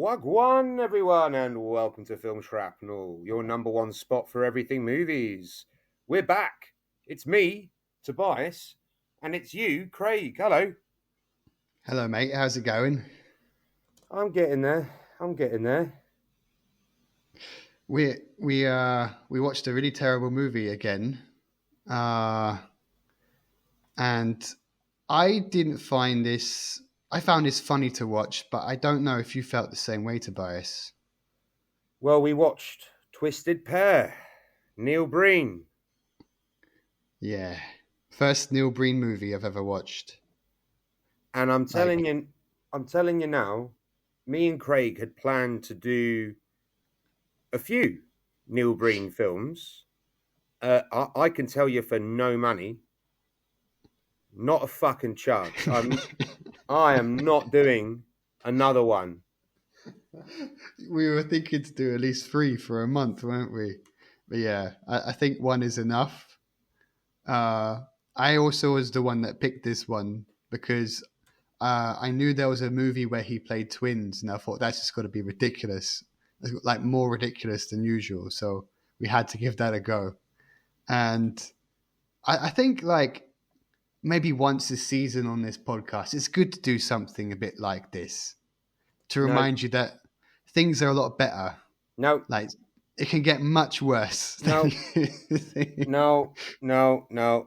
Wagwan, everyone, and welcome to Film Shrapnel, your number one spot for everything movies. We're back. It's me, Tobias, and it's you, Craig. Hello. Hello, mate. How's it going? I'm getting there. We watched a really terrible movie again, and I didn't find this. I found this funny to watch, but I don't know if you felt the same way, Tobias. Well, we watched Twisted Pair, Neil Breen. Yeah, first Neil Breen movie I've ever watched. And I'm telling you now, me and Craig had planned to do a few Neil Breen films. I can tell you for no money, not a fucking chance. I am not doing another one. We were thinking to do at least 3 for a month, weren't we? But yeah, I think one is enough. I also was the one that picked this one because I knew there was a movie where he played twins, and I thought that's just got to be ridiculous, like more ridiculous than usual. So we had to give that a go. And I think like maybe once a season on this podcast, it's good to do something a bit like this to remind you that things are a lot better. No. Like it can get much worse. No.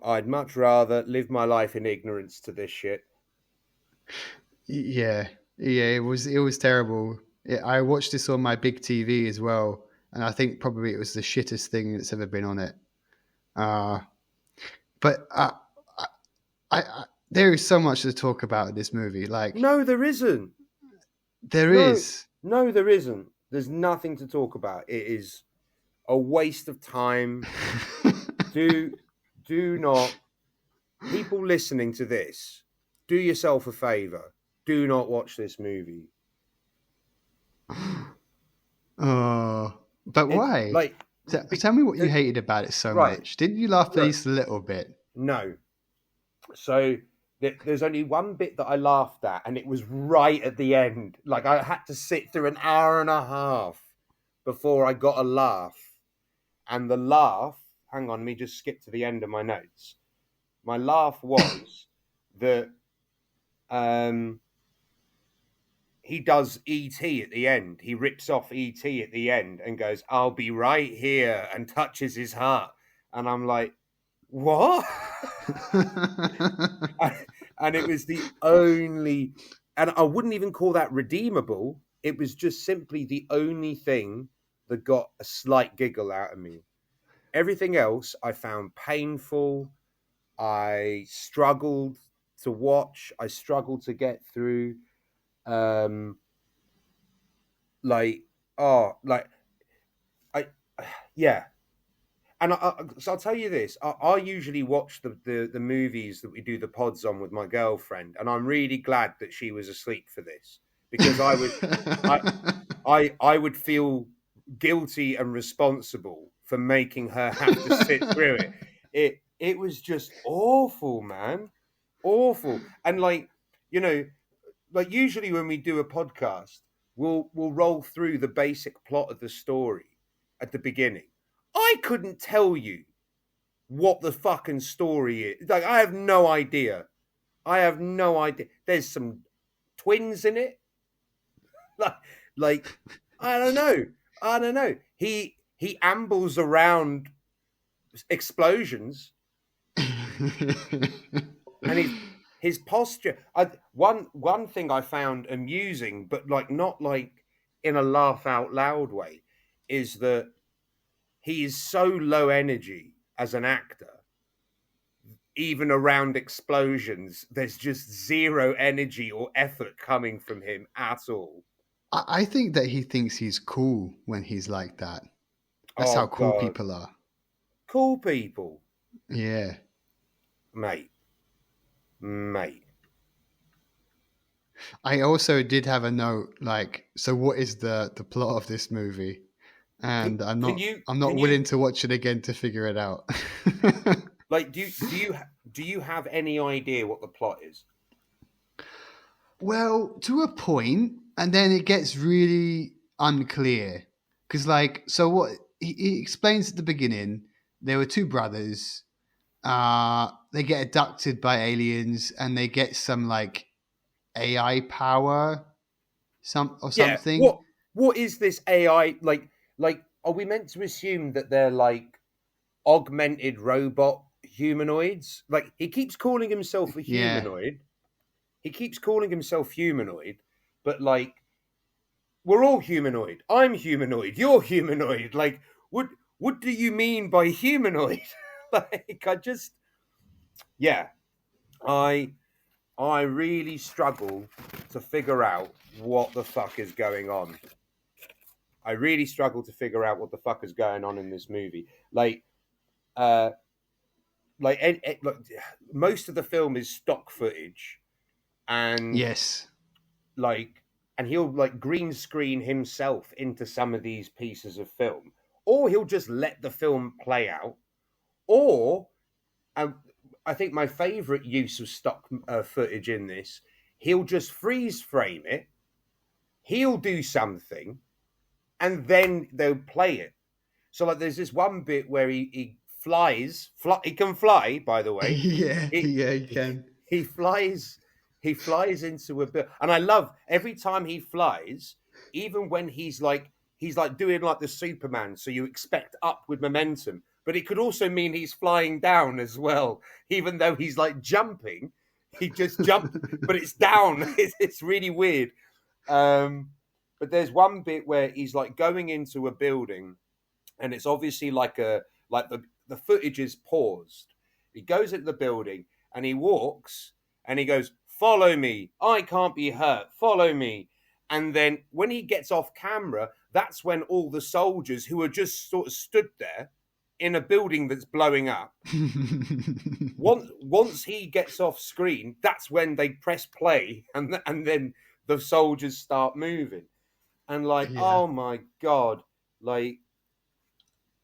I'd much rather live my life in ignorance to this shit. Yeah, it was terrible. I watched this on my big TV as well, and I think probably it was the shittest thing that's ever been on it. But there is so much to talk about in this movie. Like, no, there isn't. There is. No, there isn't. There's nothing to talk about. It is a waste of time. Do not, people listening to this, do yourself a favor. Do not watch this movie. Oh, but why? Tell me what you hated about it so much. Didn't you laugh at least a little bit? No. So there's only one bit that I laughed at, and it was right at the end. Like I had to sit through an hour and a half before I got a laugh. And the laugh, hang on, let me just skip to the end of my notes. My laugh was that he does E.T. at the end. He rips off E.T. at the end and goes, "I'll be right here," and touches his heart. And I'm like, what? And it was the only, and I wouldn't even call that redeemable. It was just simply the only thing that got a slight giggle out of me. Everything else I found painful. I struggled to watch. I struggled to get through. And so I'll tell you this. I usually watch the movies that we do the pods on with my girlfriend, and I'm really glad that she was asleep for this, because I would feel guilty and responsible for making her have to sit through it. It was just awful, man. Awful. And usually when we do a podcast, we'll roll through the basic plot of the story at the beginning. I couldn't tell you what the fucking story is. Like, I have no idea. There's some twins in it. Like I don't know. He ambles around explosions, and his posture. One thing I found amusing, but not in a laugh out loud way, is that he is so low energy as an actor. Even around explosions, there's just zero energy or effort coming from him at all. I think that he thinks he's cool when he's like that. That's how cool people are. Cool people? Yeah. Mate. I also did have a note, so what is the plot of this movie? And I'm not willing to watch it again to figure it out. Do you have any idea what the plot is? Well, to a point, and then it gets really unclear because, like, so what he explains at the beginning, there were two brothers. They get abducted by aliens, and they get some like AI power, Yeah. something. What is this AI like? Like, are we meant to assume that they're like augmented robot humanoids? Like, he keeps calling himself a Yeah, humanoid. He keeps calling himself humanoid, but like, we're all humanoid. I'm humanoid. You're humanoid. Like, what do you mean by humanoid? Like, I just, yeah, I I really struggle to figure out what the fuck is going on. I really struggle to figure out what the fuck is going on in this movie. Uh, like most of the film is stock footage, and yes. like, and he'll like green screen himself into some of these pieces of film, or he'll just let the film play out, or um, I think my favorite use of stock footage in this, he'll just freeze frame it, he'll do something, and then they'll play it. So like, there's this one bit where he flies. He can fly, by the way. Yeah, He yeah, you can. he flies. He flies into a bit, and I love every time he flies. Even when he's like doing like the Superman, so you expect upward momentum, but it could also mean he's flying down as well. Even though he's like jumping, he just jumped, but it's down. It's really weird. Um, but there's one bit where he's like going into a building, and it's obviously like the footage is paused. He goes into the building and he walks and he goes, "Follow me. I can't be hurt. Follow me." And then when he gets off camera, that's when all the soldiers who are just sort of stood there in a building that's blowing up. Once he gets off screen, that's when they press play, and then the soldiers start moving. And like, Yeah. oh my god, like,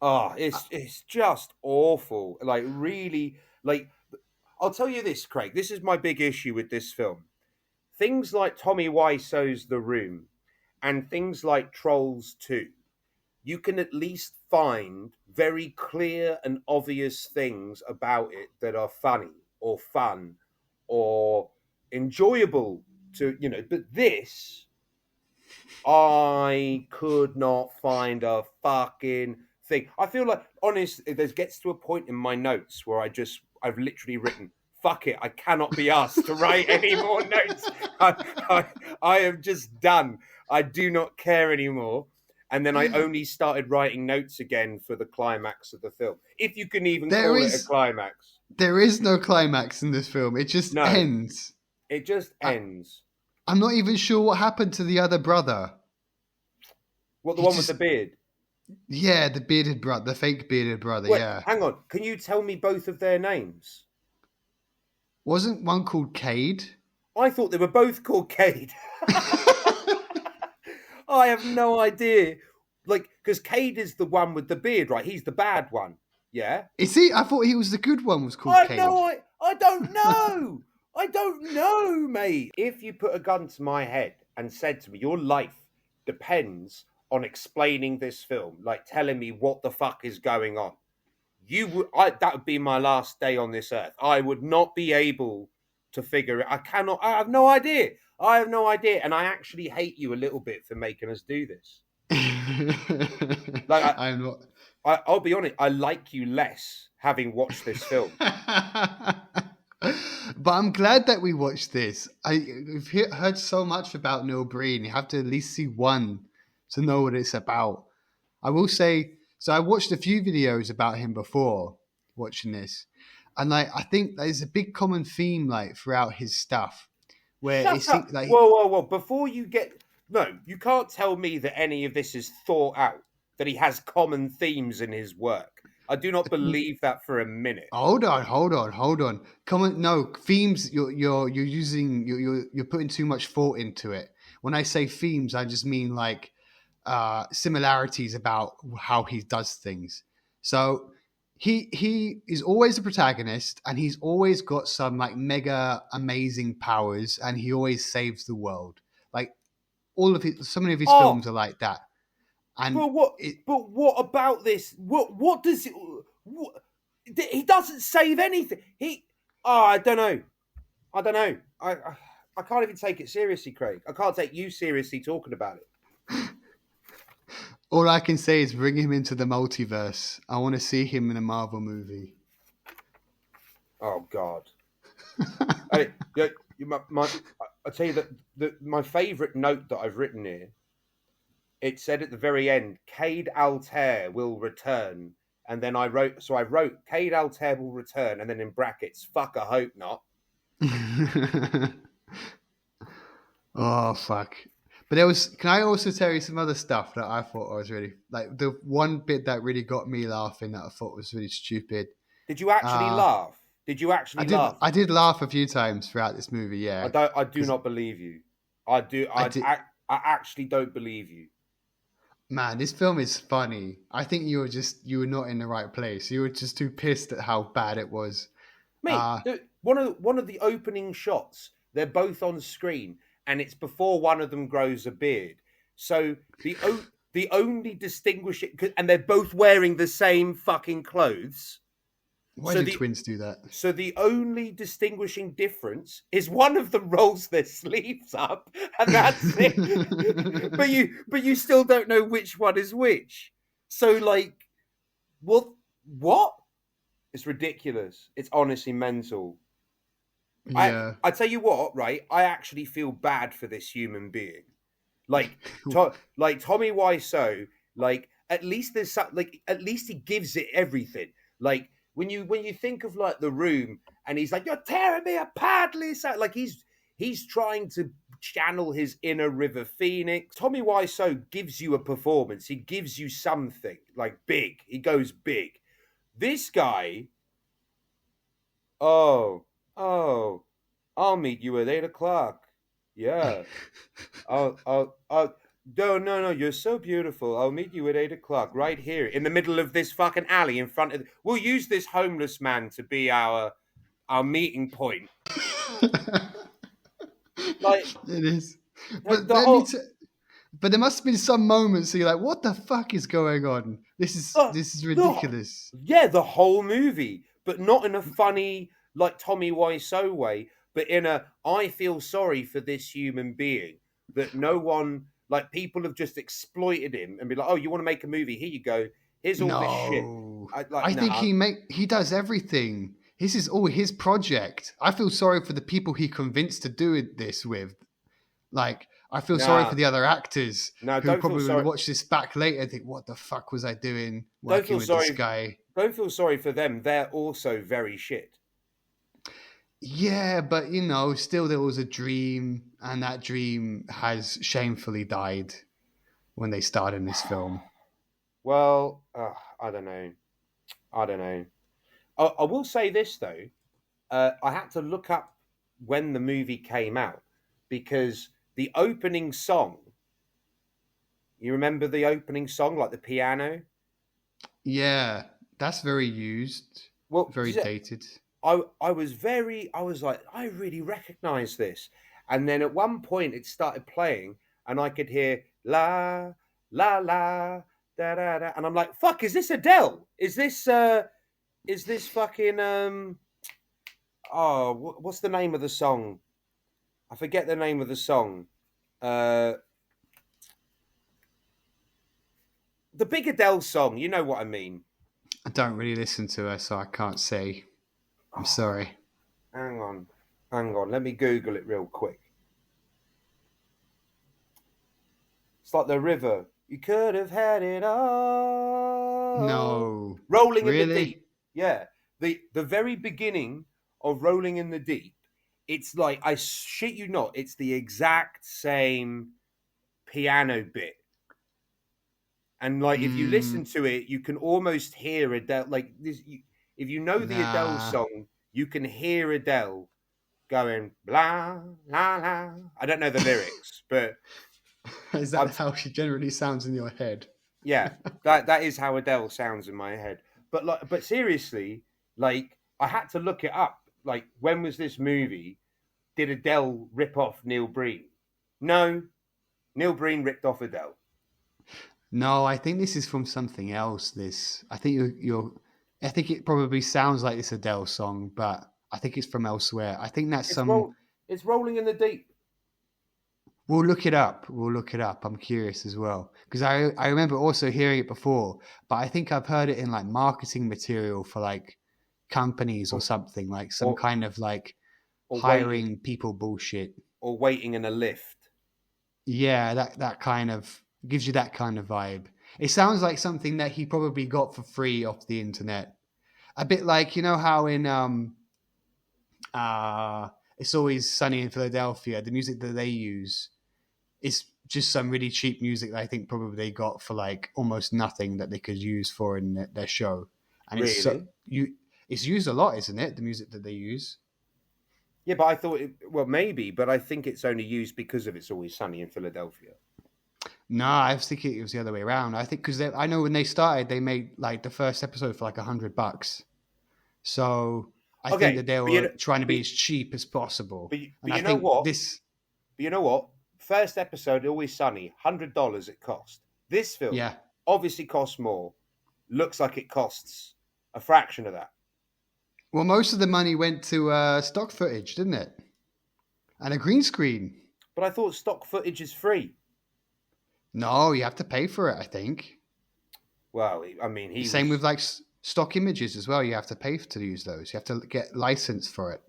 oh, it's just awful. Like, really, like, I'll tell you this, Craig. This is my big issue with this film. Things like Tommy Wiseau's The Room and things like Trolls 2, you can at least find very clear and obvious things about it that are funny or fun or enjoyable to, but this, I could not find a fucking thing. I feel like, honest, there gets to a point in my notes where I've literally written, fuck it, I cannot be asked to write any more notes. I, I am just done. I do not care anymore. And then I only started writing notes again for the climax of the film, if you can even There call it a is climax. there is no climax in this film. It just No, ends. it just I, ends. I'm not even sure what happened to the other brother. What, the He one with the just beard? Yeah, the bearded brother, the fake bearded brother. Wait, Yeah, hang on. Can you tell me both of their names? wasn't one called Cade? I thought they were both called Cade. I have no idea. Like, because Cade is the one with the beard, right? He's the bad one. Yeah. Is he? I thought he was the good one. Was called I no, Cade. I don't know. I don't know, mate. If you put a gun to my head and said to me, your life depends on explaining this film, like telling me what the fuck is going on, that would be my last day on this earth. I would not be able to figure it. I have no idea. I have no idea. And I actually hate you a little bit for making us do this. Like, I'm not. I'll be honest, I like you less having watched this film. But I'm glad that we watched this. I've heard so much about Neil Breen. You have to at least see one to know what it's about. I will say, so I watched a few videos about him before watching this, and like I think there's a big common theme like throughout his stuff where it Shut up. seems like Whoa, whoa, whoa. Before you get. No, you can't tell me that any of this is thought out, that he has common themes in his work. I do not believe that for a minute. hold on. Common no themes. You're using you're putting too much thought into it. When I say themes, I just mean like similarities about how he does things. So he is always the protagonist, and he's always got some like mega amazing powers, and he always saves the world. Like so many of his Oh, films are like that, and but what? it But what about this? What does it? What, he doesn't save anything. He. Oh, I don't know. I don't know. I can't even take it seriously, Craig. I can't take you seriously talking about it. all I can say is bring him into the multiverse. I want to see him in a Marvel movie. Oh God. I, yeah, I tell you that my favourite note that I've written here. It said at the very end, Cade Altair will return. And then I wrote Cade Altair will return, and then in brackets, fuck, I hope not. Oh fuck! But there was. Can I also tell you some other stuff that I thought was really like the one bit that really got me laughing that I thought was really stupid. Did you actually Uh laugh? Did you I actually did. laugh? I did laugh a few times throughout this movie. I Yeah, don't. I do because not believe you. I do. I did. I actually don't believe you. Man, this film is funny. I think you were not in the right place. You were just too pissed at how bad it was. Mate, Uh one of the opening shots, they're both on screen, and it's before one of them grows a beard. So the only distinguishing, and they're both wearing the same fucking clothes. why So do the twins do that? so the only distinguishing difference is one of them rolls their sleeves up, and that's it. But you still don't know which one is which. So like, what? It's ridiculous. It's honestly mental. I Yeah. I tell you what, right? I actually feel bad for this human being. Like like Tommy Wiseau, like at least there's some, like at least he gives it everything. Like when you think of like the room and he's like, "You're tearing me apart, Lisa," like he's trying to channel his inner River Phoenix. Tommy Wiseau gives you a performance. He gives you something like big. He goes big. This guy, oh, oh, I'll meet you at 8 o'clock. Yeah. I'll. No, no, no. You're so beautiful. I'll meet you at 8 o'clock right here in the middle of this fucking alley in front of. We'll use this homeless man to be our meeting point. Like, It is. like But the let me. whole. But there must have been some moments where you're like, "What the fuck is going on? The, This is the ridiculous." yeah, the whole movie, but not in a funny like Tommy Wiseau way, but in a I feel sorry for this human being that no one like people have just exploited him and be like, oh, you want to make a movie? Here you go. Here's all this shit. No, Like, I think nah, he does everything. This is all his project. I feel sorry for the people he convinced to do this with. Like, I feel sorry for nah, the other actors no, who don't feel probably will sorry. watch this back later and think, "What the fuck was I doing Don't working feel with this sorry. guy?" Don't feel sorry for them. They're also very shit. Yeah, but still there was a dream, and that dream has shamefully died when they starred in this film. Well, I don't know. I don't know. I will say this though. I had to look up when the movie came out because the opening song. You remember the opening song, like the piano? Yeah, that's very used, Well, very dated. I was like, I really recognize this. And then at one point it started playing and I could hear la la la da da da and I'm like, fuck, is this Adele? Is this fucking what's the name of the song? I forget the name of the song. Uh the big Adele song, you know what I mean. I don't really listen to her, so I can't say. I'm Oh, sorry. hang on. Hang on, let me Google it real quick. It's like the river. You could have had it all. No, Rolling in the really? deep. Yeah. The very beginning of Rolling in the Deep, it's like I shit you not, it's the exact same piano bit. And like if you listen Mm, to it, you can almost hear Adele like this if you know the Adele nah. song, you can hear Adele going blah la la. I don't know the lyrics, but Is that I'm how she generally sounds in your head? yeah, that is how Adele sounds in my head. But seriously, like I had to look it up. Like when was this movie? Did Adele rip off Neil Breen? No, Neil Breen ripped off Adele. No, I think this is from something else. This, I think you're. I think it probably sounds like this Adele song, but I think it's from elsewhere. I think that's It's some. roll. It's rolling in the deep. We'll look it up. We'll look it up. I'm curious as well because I remember also hearing it before, but I think I've heard it in like marketing material for like companies or Or something like some or, kind of like or waiting hiring people bullshit. or waiting in a lift. Yeah, that kind of gives you that kind of vibe. It sounds like something that he probably got for free off the internet. A bit like you know how in It's Always Sunny in Philadelphia, the music that they use is just some really cheap music that I think probably they got for like almost nothing that they could use for in their show. And Really? it's used a lot, isn't it? The music that they use. Yeah, but I thought, well, maybe, but I think it's only used because of It's Always Sunny in Philadelphia. No, I was thinking it was the other way around. I think because I know when they started, they made like the first episode for like $100. So I think Okay, that they but you were know, trying to but, be as cheap as possible. but And I you know think what? this, But you know what? First episode, Always Sunny, $100 it cost. This film yeah. obviously costs more. Looks like it costs a fraction of that. Well, most of the money went to stock footage, didn't it? And a green screen. But I thought stock footage is free. No, you have to pay for it, I think. Well, I mean, he Same was. with like stock images as well. You have to pay to use those. You have to get license for it.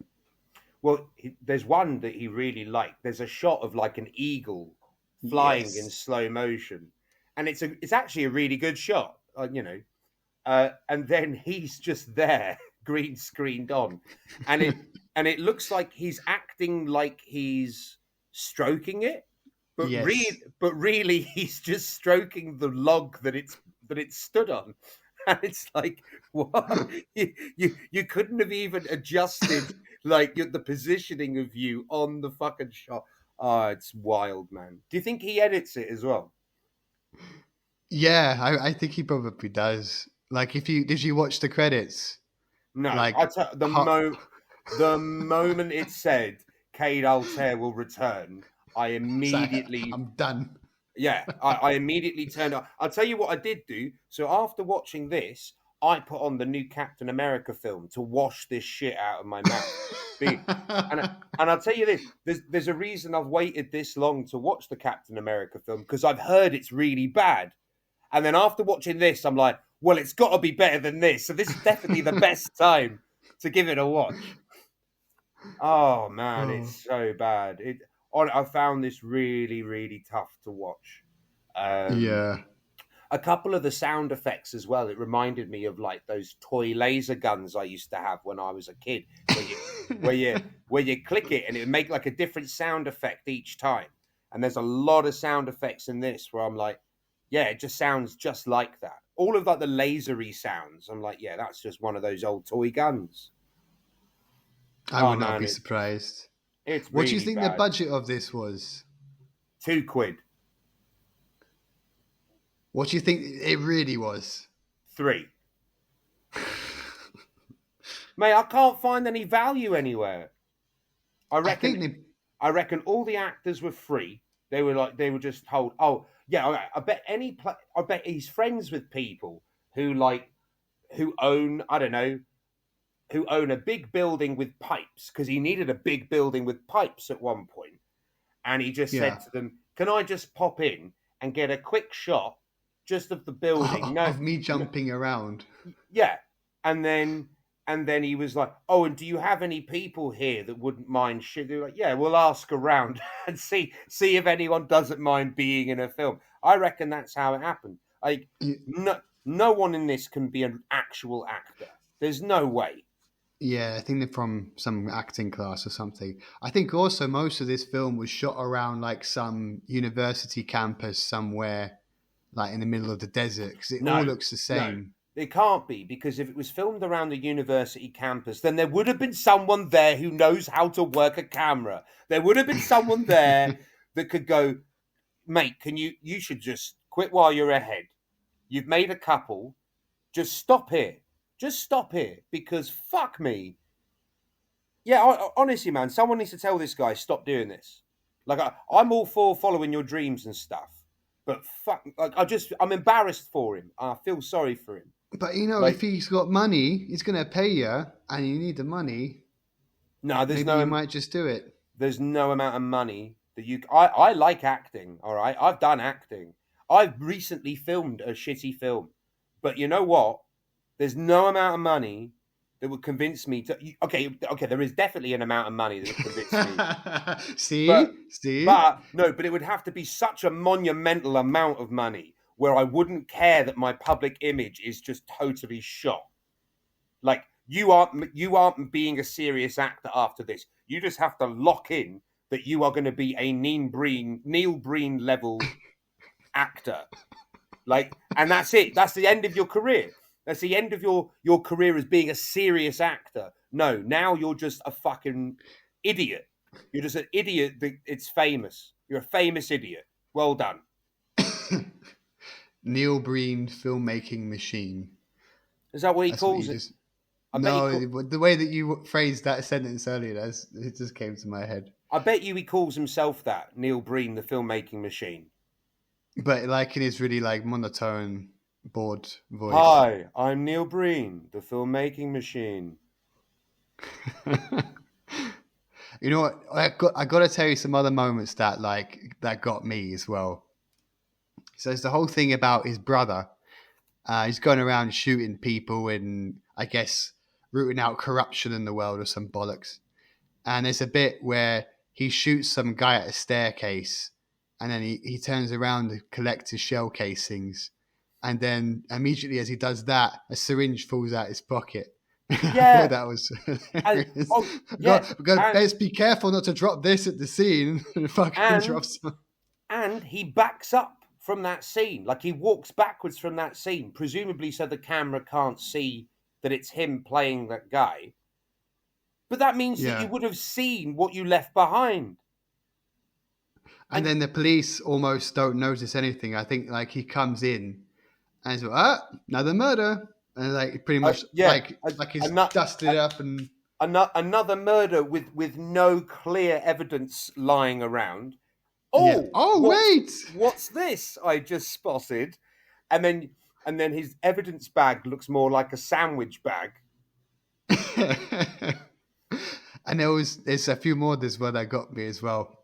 Well, there's one that he really liked. There's a shot of like an eagle flying in Yes. slow motion, and it's actually a really good shot. And then he's just there, green screened on, and it looks like he's acting like he's stroking it, Yes. but really he's just stroking the log that it stood on. And it's like, what? You couldn't have even adjusted like the positioning of you on the fucking shot. Oh, it's wild, man. Do you think he edits it as well? Yeah, I think he probably does. Like, if you did you watch the credits? No, Like, the moment it said Cade Altair will return, I it's like, immediately I'm done. yeah, I immediately turned on. I'll tell you what I did do. So after watching this, I put on the new Captain America film to wash this shit out of my mouth. And I'll tell you this: there's a reason I've waited this long to watch the Captain America film because I've heard it's really bad. And then after watching this, I'm like, well, it's got to be better than this. So this is definitely the best time to give it a watch. Oh man, Oh, it's so bad. I found this really, really tough to watch. Um, yeah. a couple of the sound effects as well. It reminded me of like those toy laser guns I used to have when I was a kid, where you where you click it and it would make like a different sound effect each time. And there's a lot of sound effects in this where I'm like, yeah, it just sounds just like that. All of like the lasery sounds. I'm like, yeah, that's just one of those old toy guns. I Oh would not man, be surprised. it's What do you really think the bad. budget of this was? £2, What do you think it really was? three. Mate, I can't find any value anywhere. I I think reckon they. I reckon all the actors were free. They were just told, oh yeah, I bet I bet he's friends with people who like who own I don't know who own a big building with pipes because he needed a big building with pipes at one point, and he just said Yeah. to them, "Can I just pop in and get a quick shot just of the building?" No, Of me no, jumping around. yeah, and then he was like, "Oh, and do you have any people here that wouldn't mind shit?" They're like, "Yeah, we'll ask around and see if anyone doesn't mind being in a film." I reckon that's how it happened. Like, no one in this can be an actual actor. There's no way. Yeah, I think they're from some acting class or something. I think also most of this film was shot around like some university campus somewhere, like in the middle of the desert, because it all No, looks the no, same. it can't be because if it was filmed around the university campus, then there would have been someone there who knows how to work a camera. There would have been someone there that could go, mate, you should just quit while you're ahead. You've made a couple. Just stop here. Just stop here because fuck me. Yeah, honestly, man, someone needs to tell this guy stop doing this. Like I'm all for following your dreams and stuff, but fuck, like I'm embarrassed for him. I feel sorry for him. But you know, if Like he's got money, he's going to pay you, and you need the money. no, Maybe you might just do it. there's no amount of money that you. I like acting. All right, I've done acting. I've recently filmed a shitty film, but you know what? There's no amount of money that would convince me to. Okay, there is definitely an amount of money that would convince me, but See. no, but it would have to be such a monumental amount of money where I wouldn't care that my public image is just totally shot. Like you aren't being a serious actor after this. You just have to lock in that you are going to be a Neil Breen level actor. Like, and that's it. That's the end of your career. That's the end of your career as being a serious actor. No, now you're just a fucking idiot. You're just an idiot that it's famous. You're a famous idiot. Well done. Neil Breen filmmaking machine. Is that what he That's what calls you it? just. I bet he. No, the way that you phrased that sentence earlier, it just came to my head. I bet you he calls himself that. Neil Breen, the filmmaking machine. But like in his really like monotone, bored voice. Hi, I'm Neil Breen, the filmmaking machine. You know what? I got to tell you some other moments that got me as well. So it's the whole thing about his brother. He's going around shooting people and I guess rooting out corruption in the world or some bollocks. And there's a bit where he shoots some guy at a staircase and then he turns around to collect his shell casings. And then immediately as he does that, a syringe falls out his pocket. I thought Yeah, that was and hilarious. yeah, We got to and best be careful not to drop this at the scene. And fucking and drops some. and he backs up from that scene, like he walks backwards from that scene, presumably so the camera can't see that it's him playing that guy. But that means that you Yeah. would have seen what you left behind. And And then the police almost don't notice anything. I think like he comes in and he's like, another murder. And like pretty much yeah, like he's another dusted up and another murder with no clear evidence lying around. yeah. Oh, Oh wait. what's this? I just spotted, and then his evidence bag looks more like a sandwich bag. And there's a few more this where that got me as well.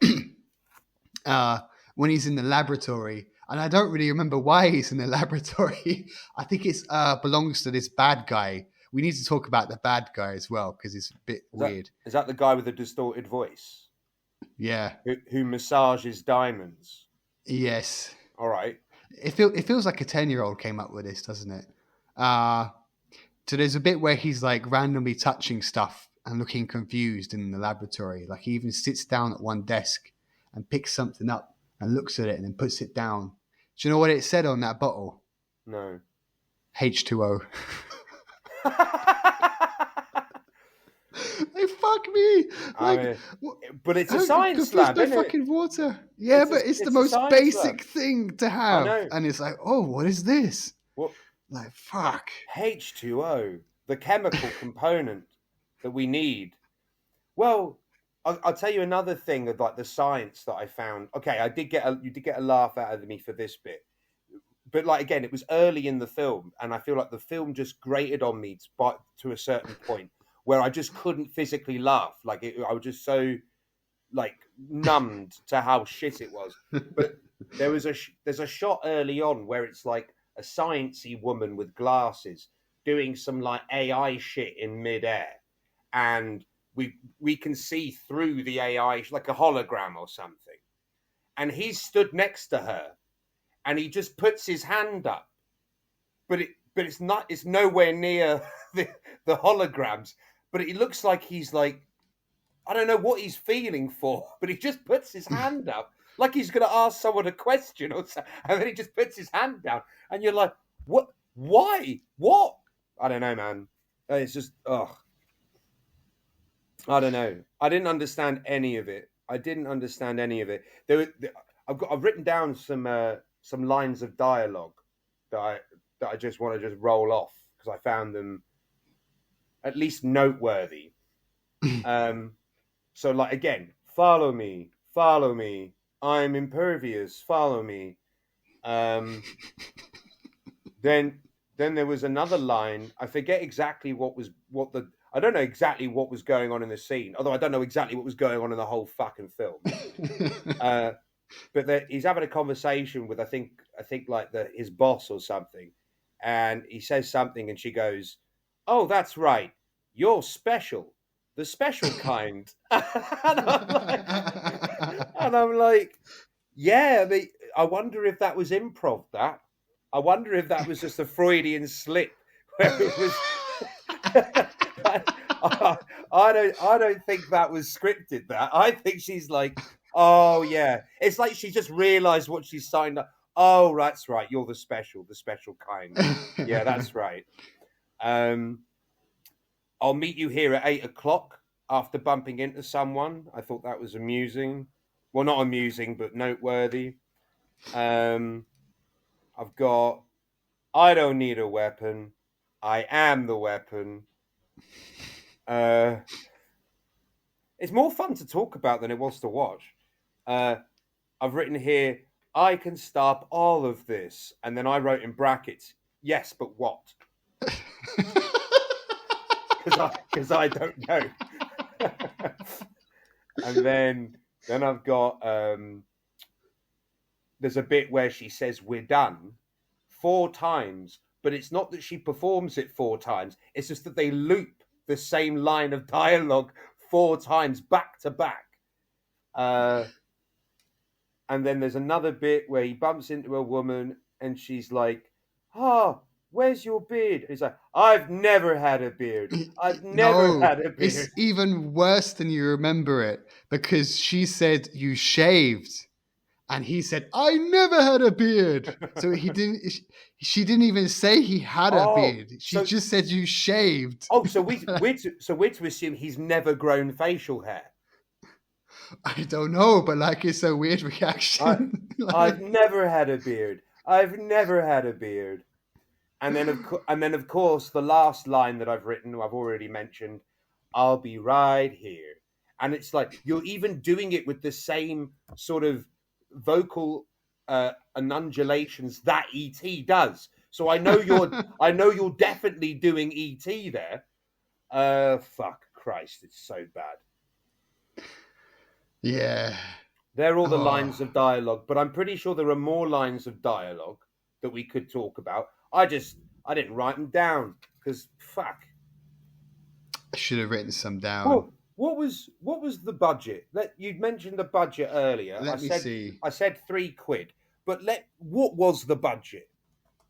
When he's in the laboratory, and I don't really remember why he's in the laboratory. I think it's belongs to this bad guy. We need to talk about the bad guy as well because it's a bit weird. Is that the guy with the distorted voice Yeah. who massages diamonds? Yes. All right. It feels like a 10-year-old came up with this, doesn't it? So there's a bit where he's like randomly touching stuff and looking confused in the laboratory. Like he even sits down at one desk and picks something up and looks at it and then puts it down. Do you know what it said on that bottle? No. H2O. They fuck me. Like, but it's a science lab, no isn't fucking it? water. Yeah, but it's the most science basic lab. thing to I have. know. And it's like, oh, what is this? What Like, fuck. H2O, the chemical component that we need. Well, I'll tell you another thing of like the science that I found. Okay, you did get a laugh out of me for this bit, but like again, it was early in the film, and I feel like the film just grated on me to a certain point where I just couldn't physically laugh. Like I was just so like numbed to how shit it was. But there's a shot early on where it's like a sciencey woman with glasses doing some like AI shit in midair, and we can see through the AI like a hologram or something. And he's stood next to her, and he just puts his hand up, but it's nowhere near the holograms. But it looks like he's like, I don't know what he's feeling for, but he just puts his hand up like he's going to ask someone a question or something, and then he just puts his hand down, and you're like, what? Why? What? I don't know, man. It's just, ugh. I don't know. I didn't understand any of it. I've written down some lines of dialogue that I just want to just roll off because I found them at least noteworthy. So like again, follow me, Follow me. I'm impervious. Follow me. Um, then then there was another line. I forget exactly what the I don't know exactly what was going on in the scene. Although I don't know exactly what was going on in the whole fucking film. Uh, but he's having a conversation with I think like his boss or something, and he says something, and she goes, "Oh, that's right, you're special, the special kind." And I'm like, yeah. I wonder if that was improv. I wonder if that was just a Freudian slip where it was. I, I don't think that was scripted. That I think she's like, oh yeah, it's like she just realised what she signed up. Oh, that's right. You're the special kind. Yeah, that's right. Um, I'll meet you here at 8 o'clock after bumping into someone. I thought that was amusing. Well, not amusing, but noteworthy. Um, I've got. I don't need a weapon. I am the weapon. Uh, it's more fun to talk about than it was to watch. Uh, I've written here, I can stop all of this. And then I wrote in brackets, yes, but what? Because I don't know. And then I've got, there's a bit where she says, we're done 4 times. But it's not that she performs it 4 times. It's just that they loop the same line of dialogue 4 times back to back. And then there's another bit where he bumps into a woman and she's like, oh, where's your beard? He's like, I've never had a beard. I've never No, had a it's beard. even worse than you remember it because she said you shaved. And he said, I never had a beard. So she didn't even say he had a Oh, beard. She so just said you shaved. so we're to assume he's never grown facial hair. I don't know, but like it's a weird I reaction. I've Like, never had a beard. I've never had a beard. And then of course the last line that I've written, I've already mentioned, I'll be right here. And it's like you're even doing it with the same sort of vocal undulations that ET does. So I know you're definitely doing ET there. Fuck Christ, it's so bad. yeah. They're all the Oh, lines of dialogue, but I'm pretty sure there are more lines of dialogue that we could talk about. I didn't write them down because fuck. I should have written some down. Well, what was the budget? You'd mentioned the budget earlier. I Let me said see. I said £3, but what was the budget?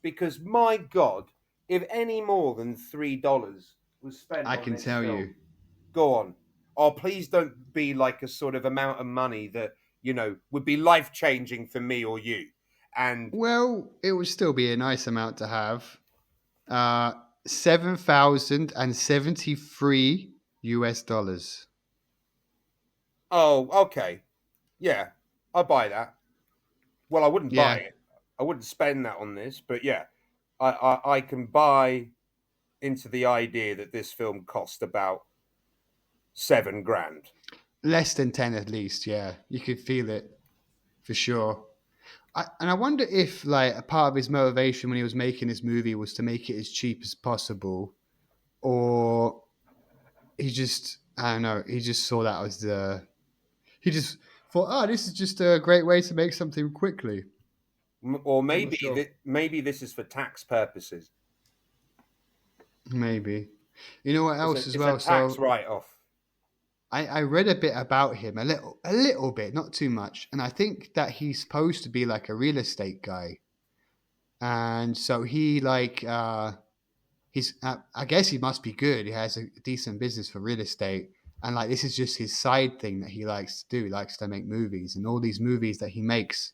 Because my God, if any more than $3 was spent I on can this tell film, you. go on. Oh, please don't be like a sort of amount of money that would be life changing for me or you. And Well, it would still be a nice amount to have. 7,073 US dollars. oh, okay, yeah, I buy that. Well, I wouldn't buy Yeah. it. I wouldn't spend that on this, but yeah, I can buy into the idea that this film cost about 7 grand. Less than 10 at least, yeah. You could feel it for sure. And I wonder if, like, a part of his motivation when he was making this movie was to make it as cheap as possible, or I don't know, he just saw that as he just thought, oh, this is just a great way to make something quickly. Or I'm not maybe sure. maybe this is for tax purposes. Maybe. You know what It's else a as it's a well? tax So write off. I read a bit about him, a little bit, not too much, and I think that he's supposed to be like a real estate guy, and so he like he's I guess he must be good. He has a decent business for real estate, and like this is just his side thing that he likes to do. He likes to make movies, and all these movies that he makes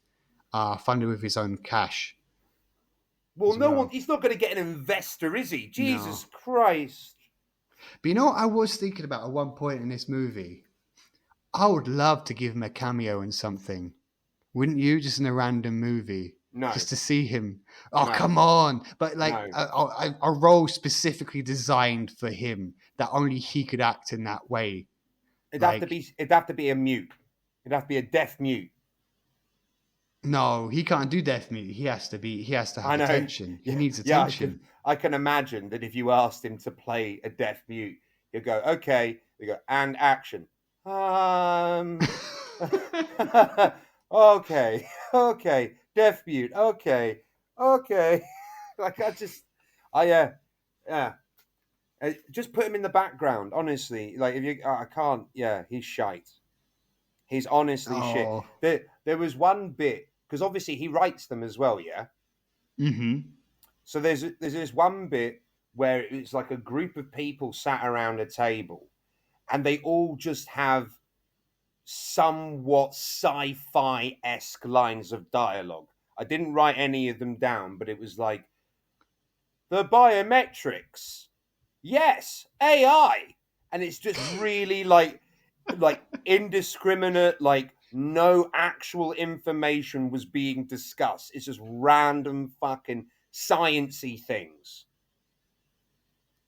are funded with his own cash Well, as no one. well. He's not going to get an investor, is he? Jesus No, Christ! but you know what I was thinking about at one point in this movie? I would love to give him a cameo in something. Wouldn't you? Just in a random movie, No, just to see him. Oh, no, come on! But like no. a role specifically designed for him that only he could act in that way. It'd have to Like be. It'd have to be a mute. He'd have to be a deaf mute. No, he can't do deaf mute. He has to be. He has to I have know. attention. He Yeah, needs yeah. attention. I can imagine that if you asked him to play a deaf mute, he'd go, "Okay." You go, "And action." Okay, okay. Deaf mute. Okay, okay. Like yeah. Just put him in the background. Honestly, like if you, I can't. Yeah, he's shite. He's honestly shit. Oh. There was one bit because obviously he writes them as well. Yeah. Mm-hmm. So there's this one bit where it's like a group of people sat around a table, and they all just have somewhat sci-fi esque lines of dialogue. I didn't write any of them down, but it was like the biometrics, yes, AI, and it's just really like indiscriminate, like no actual information was being discussed. It's just random fucking sciency things.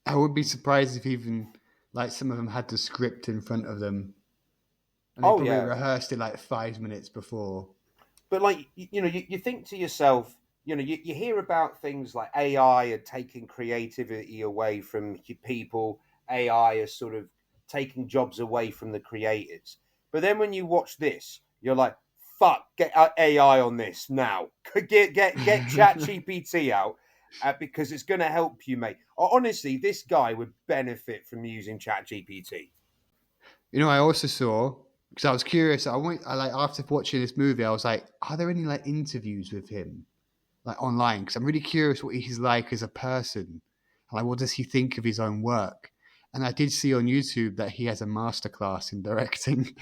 I would be surprised if even like some of them had the script in front of them, and they Oh probably yeah, rehearsed it like 5 minutes before. but like you think to yourself, you hear about things like AI are taking creativity away from people. AI is sort of taking jobs away from the creators. But then when you watch this, you're like, "Fuck, get AI on this now. Get Chat GPT out because it's going to help you, mate." Honestly, this guy would benefit from using Chat GPT. I also saw because I was curious. I like after watching this movie, I was like, are there any like interviews with him like online? Because I'm really curious what he's like as a person. Like, what does he think of his own work? And I did see on YouTube that he has a masterclass in directing.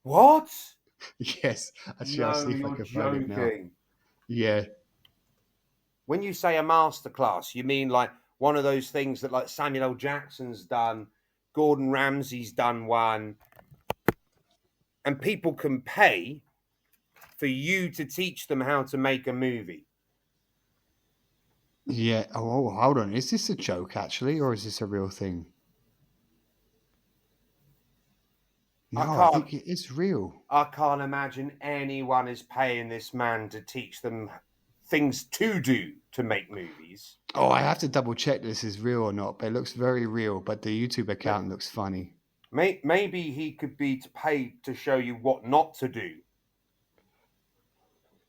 What? Yes, actually, I'll see No, if I you're can find it now. joking. Yeah, When you say a masterclass, you mean like one of those things that like Samuel L. Jackson's done, Gordon Ramsay's done one, and people can pay for you to teach them how to make a movie. yeah. Oh, hold on. Is this a joke actually, or is this a real thing? I No, I can't think it is real. I can't imagine anyone is paying this man to teach them things to do to make movies. Oh, I have to double check this is real or not, but it looks very real. But the YouTube account looks funny. Maybe he could be paid to show you what not to do.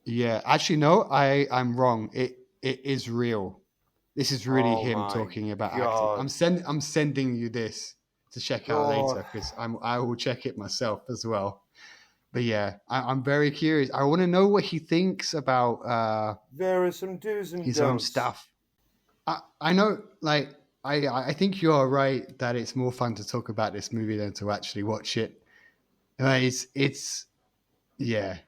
Yeah, actually, no, I'm wrong. It is real. This is really Oh him my talking about acting. god. I'm sending you this to check out God. later because I will check it myself as well. But yeah, I'm very curious. I want to know what he thinks about There are some do's and his own don'ts. stuff. I know, like, I think you are right that it's more fun to talk about this movie than to actually watch it. It's yeah.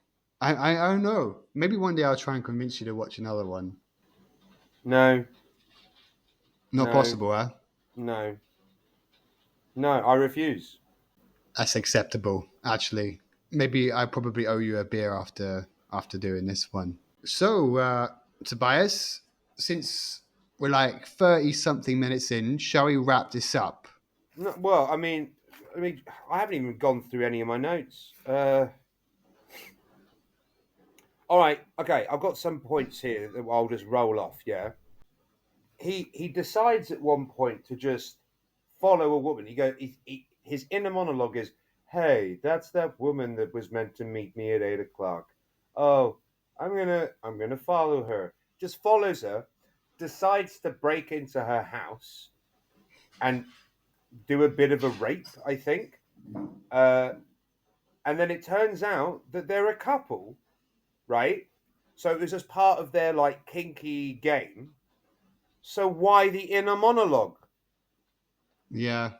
I don't know. Maybe one day I'll try and convince you to watch another one. No, Not no, possible, huh? no, no, I refuse. That's acceptable, actually. Maybe I probably owe you a beer after doing this one. So, Tobias, since we're like 30 something minutes in, shall we wrap this up? No, well, I haven't even gone through any of my notes. All right, okay, I've got some points here that I'll just roll off. Yeah, he decides at one point to just follow a woman. His inner monologue is, "Hey, that's that woman that was meant to meet me at 8 o'clock. Oh, I'm gonna follow her." Just follows her, decides to break into her house and do a bit of a rape. I think, uh, and then it turns out that they're a couple, right? So it was just part of their like kinky game. So why the inner monologue? Yeah.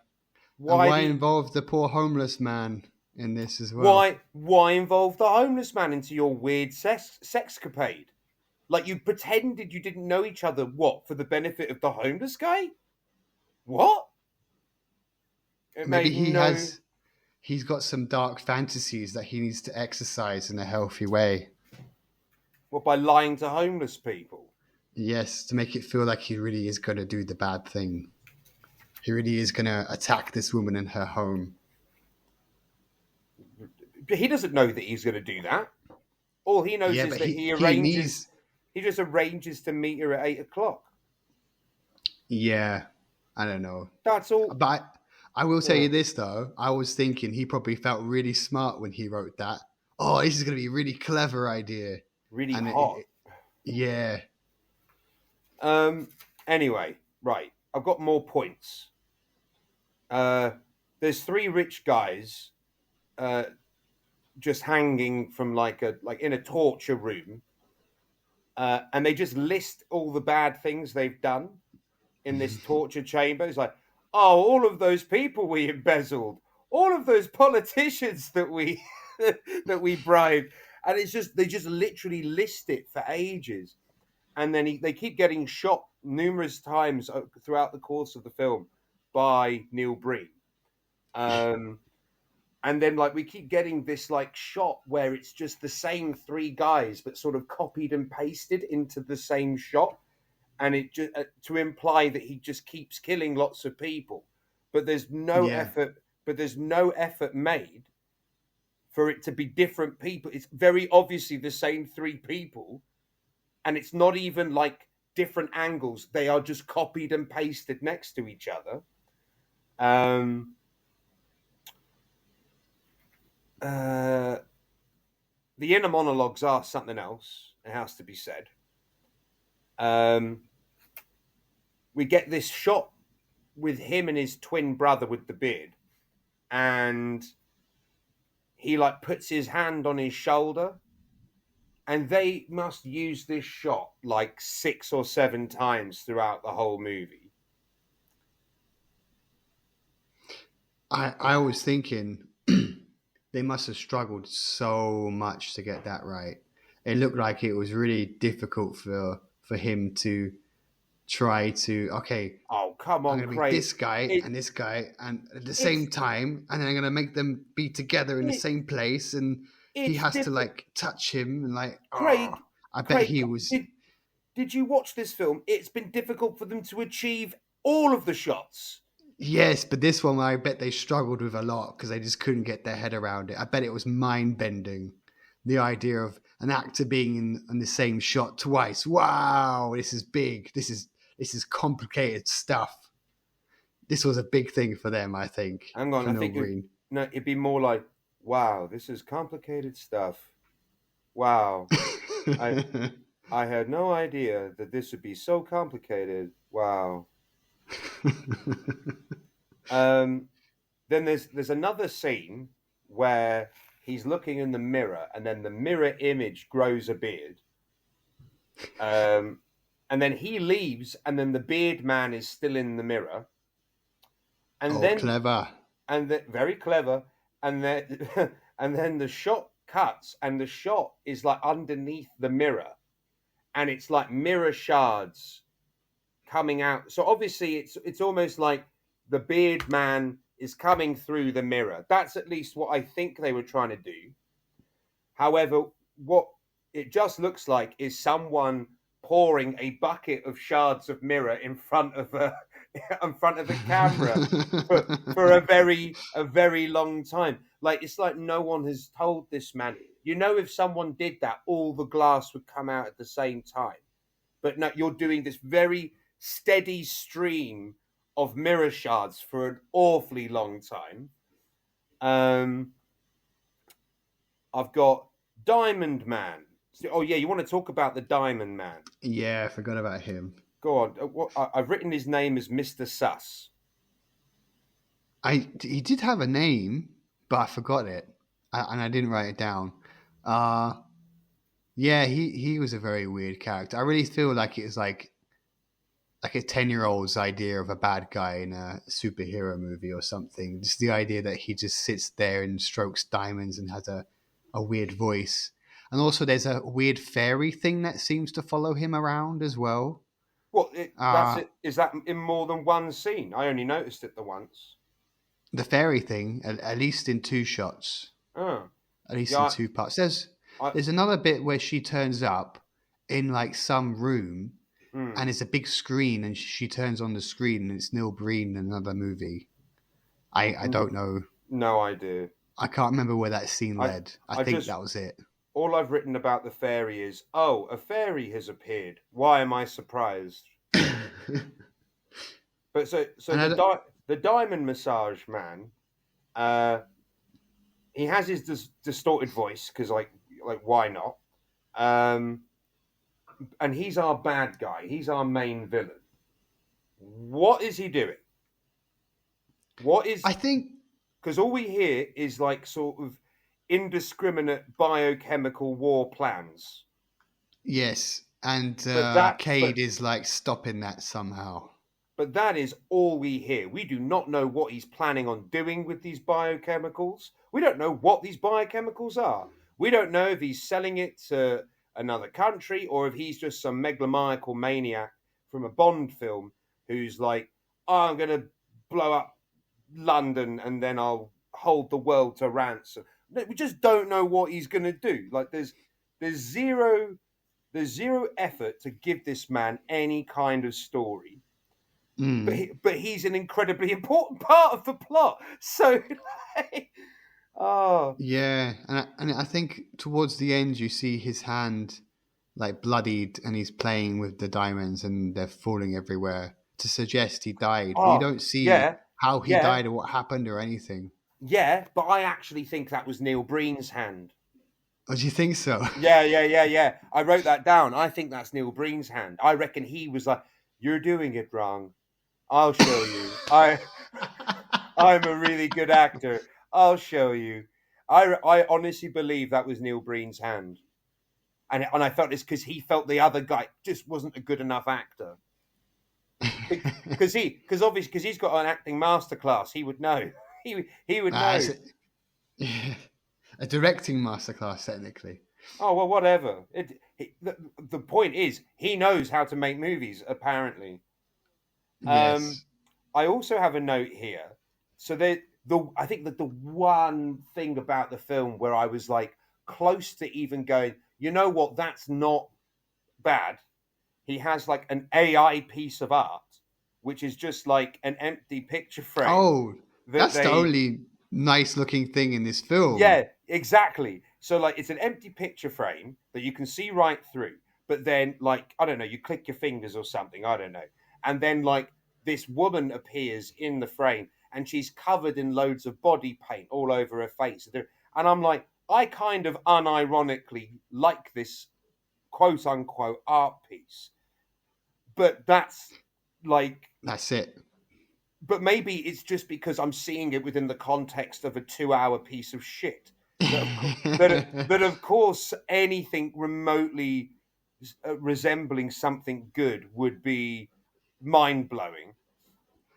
And Why why the involve the poor homeless man in this as well? why involve the homeless man into your weird sexcapade? Like you pretended you didn't know each other. What, for the benefit of the homeless guy? What? It Maybe made no. he's got some dark fantasies that he needs to exercise in a healthy way. What, by lying to homeless people? Yes, to make it feel like he really is going to do the bad thing. He really is going to attack this woman in her home. he doesn't know that he's going to do that. All he knows Yeah, is but that he needs. he just arranges to meet her at 8 o'clock. Yeah, I don't know. That's all. But I will tell uh, you this though. I was thinking he probably felt really smart when he wrote that. Oh, this is going to be a really clever idea. really And hot. yeah, Um. Anyway, right. I've got more points. Uh, there's three rich guys, uh, just hanging from like in a torture room, and they just list all the bad things they've done in this torture chamber. It's like, oh, all of those people we embezzled, all of those politicians that we that we bribed, and it's just they just literally list it for ages, and then they keep getting shot numerous times throughout the course of the film by Neil Breen. Um, and then like we keep getting this like shot where it's just the same three guys but sort of copied and pasted into the same shot, and it just to imply that he just keeps killing lots of people, but there's no yeah, effort. But there's no effort made for it to be different people. It's very obviously the same three people, and it's not even like different angles. They are just copied and pasted next to each other. Um, uh, the inner monologues are something else. It has to be said. Um, we get this shot with him and his twin brother with the beard, and he like puts his hand on his shoulder, and they must use this shot like 6 or 7 times throughout the whole movie. I was thinking they must have struggled so much to get that right. It looked like it was really difficult for him to try to okay. Oh, come I'm on, going to be Craig. this guy It, and this guy and at the it's same time, and then I'm going to make them be together in the it, same place, and he it's has to different. like touch him and like oh, Craig, I bet Craig, he was. did you watch this film? It's been difficult for them to achieve all of the shots. Yes, but this one I bet they struggled with a lot because they just couldn't get their head around it. I bet it was mind bending. The idea of an actor being in the same shot twice. Wow, this is big. This is complicated stuff. This was a big thing for them, I think, Hang on, for I Neil think Breen. no, it'd be more like, wow, this is complicated stuff. Wow, I I had no idea that this would be so complicated. Wow. Um, then there's another scene where he's looking in the mirror, and then the mirror image grows a beard. Um, and then he leaves, and then the beard man is still in the mirror, and Oh, then clever. very clever, and then and then the shot cuts, and the shot is like underneath the mirror, and it's like mirror shards coming out. So obviously, it's almost like the beard man is coming through the mirror. That's at least what I think they were trying to do. However, what it just looks like is someone pouring a bucket of shards of mirror in front of a in front of the camera for a very long time. Like it's like no one has told this man. You know, if someone did that, all the glass would come out at the same time. But no, you're doing this very steady stream of mirror shards for an awfully long time. Um, I've got Diamond Man. Oh yeah, you want to talk about the Diamond Man? Yeah, I forgot about him. Go on. I've written his name as Mister Sus. He did have a name, but I forgot it, and I didn't write it down. Uh yeah, he was a very weird character. I really feel like it was like a 10-year-old's idea of a bad guy in a superhero movie or something. Just the idea that he just sits there and strokes diamonds and has a weird voice. And also there's a weird fairy thing that seems to follow him around as well. That's Uh it. Is that in more than one scene? I only noticed it the once. the fairy thing, at least in two shots, Oh, at least in yeah. two parts. There's I, there's another bit where she turns up in like some room mm, and it's a big screen and she turns on the screen and it's Neil Breen in another movie. I mm, don't know. no idea. I can't remember where that scene I led. I I think just that was it. all I've written about the fairy is, oh, a fairy has appeared. Why am I surprised? But so And I don't, the diamond massage man, uh, he has his distorted voice because like why not? Um, and he's our bad guy. He's our main villain. What is he doing? What is I think because all we hear is like sort of indiscriminate biochemical war plans. yes, and But that Cade is like stopping that somehow. but that is all we hear. We do not know what he's planning on doing with these biochemicals. We don't know what these biochemicals are. We don't know if he's selling it to another country or if he's just some megalomaniacal maniac from a Bond film who's like, oh, I'm going to blow up London and then I'll hold the world to ransom. We just don't know what he's going to do. Like there's zero there's zero effort to give this man any kind of story, Mm. but he's an incredibly important part of the plot. So, like, oh, Yeah, and I think towards the end you see his hand like bloodied, and he's playing with the diamonds, and they're falling everywhere to suggest he died. But you oh, don't see yeah, how he yeah, died or what happened or anything. yeah. But I actually think that was Neil Breen's hand. Oh, do you think so? Yeah. I wrote that down. I think that's Neil Breen's hand. I reckon he was like, "You're doing it wrong. I'll show you. I'm a really good actor. I'll show you." I honestly believe that was Neil Breen's hand. And I felt it's because he felt the other guy just wasn't a good enough actor. Because obviously because he's got an acting masterclass, he would know. He would It's know. a directing masterclass, technically. Oh well, whatever. The point is he knows how to make movies. Apparently, Yes. I also have a note here. So the I think that the one thing about the film where I was like close to even going, you know what, that's not bad. He has like an AI piece of art, which is just like an empty picture frame Oh, that that's the they only nice looking thing in this film. yeah, exactly. So like it's an empty picture frame that you can see right through, but then like I don't know, you click your fingers or something, I don't know. And then like this woman appears in the frame and she's covered in loads of body paint all over her face. And I'm like, I kind of unironically like this quote unquote art piece. But that's like That's it. but maybe it's just because I'm seeing it within the context of a 2 hour piece of shit. That of course anything remotely resembling something good would be mind blowing.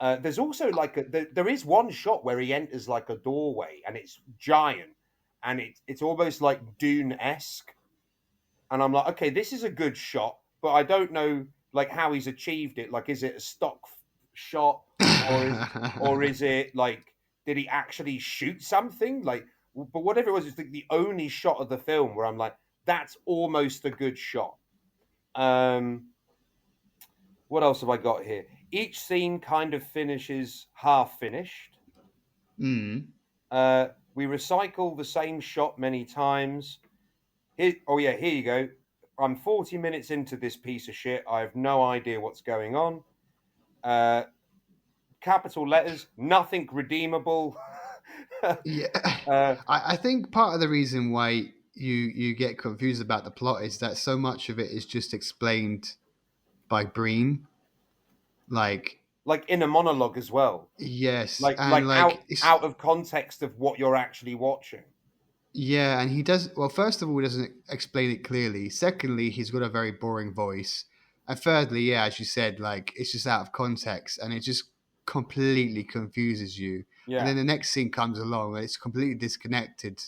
There's also like there is one shot where he enters like a doorway and it's giant and it's almost like Dune esque, and I'm like, okay, this is a good shot, but I don't know like how he's achieved it. Like, is it a stock shot or is it like did he actually shoot something? Like, but whatever it was, it's the only shot of the film where I'm like, that's almost a good shot. Um, what else have I got here? Each scene kind of finishes half finished. Mm. We recycle the same shot many times. Oh yeah, here you go. I'm 40 minutes into this piece of shit. I have no idea what's going on. Uh, Capital letters, nothing redeemable. Yeah, uh, I think part of the reason why you get confused about the plot is that so much of it is just explained by Breen. Like, like in a monologue as well. yes, Like and like out of context of what you're actually watching. yeah, and he does well. First of all, he doesn't explain it clearly. Secondly, he's got a very boring voice, and thirdly, yeah, as you said, like it's just out of context, and it just completely confuses you. And Yeah. then the next scene comes along, and it's completely disconnected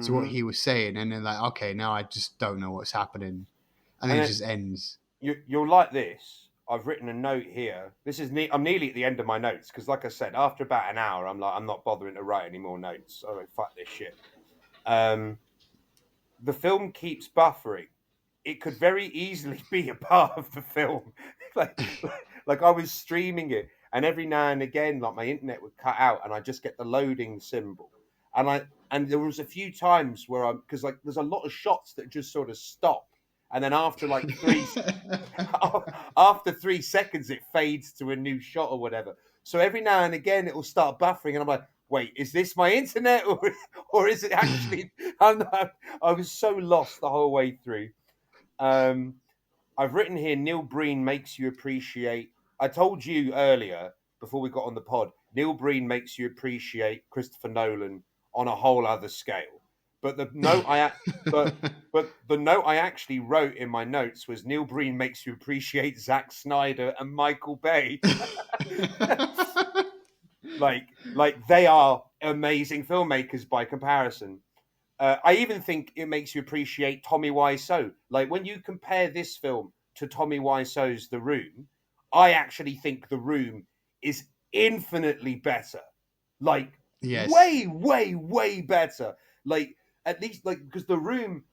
to what Hmm. he was saying, and then like, okay, now I just don't know what's happening, and then And it then just ends. you'll like this. I've written a note here. I'm nearly at the end of my notes because, like I said, after about an hour, I'm like, I'm not bothering to write any more notes. I'm like, fuck this shit. Um, the film keeps buffering. It could very easily be a part of the film. like, like I was streaming it, and every now and again, like my internet would cut out, and I just get the loading symbol, and And there was a few times where because like there's a lot of shots that just sort of stop, and then after like after 3 seconds it fades to a new shot or whatever. So every now and again it will start buffering, and I'm like, wait, is this my internet or is it actually? I was so lost the whole way through. I've written here, Neil Breen makes you appreciate. I told you earlier before we got on the pod, Neil Breen makes you appreciate Christopher Nolan on a whole other scale. But the note but the note I actually wrote in my notes was Neil Breen makes you appreciate Zack Snyder and Michael Bay. like they are amazing filmmakers by comparison. I even think it makes you appreciate Tommy Wiseau. Like when you compare this film to Tommy Wiseau's The Room, I actually think The Room is infinitely better. Like Yes. way, way, way better. Like at least like because The Room